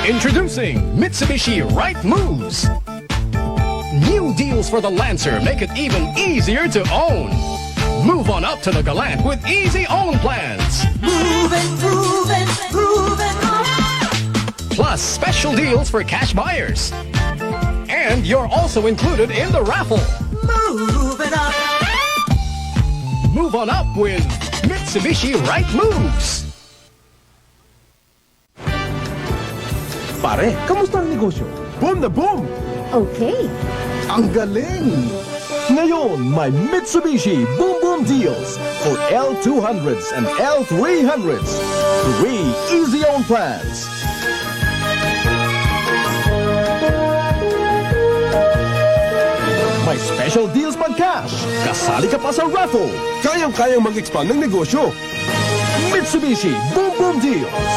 Introducing Mitsubishi Right Moves. New deals for the Lancer make it even easier to own. Move on up to the Galant with easy own plans. Moving on. Plus special deals for cash buyers. And you're also included in the raffle. Moving on. Move on up with Mitsubishi Right Moves. Pare, kamusta ang negosyo? Boom na boom! Okay. Ang galing! Ngayon, may Mitsubishi Boom Boom Deals for L200s and L300s. 3 easy-own plans. May special deals pag cash. Kasali ka pa sa raffle. Kayang-kayang mag-expand ng negosyo. Mitsubishi Boom Boom Deals.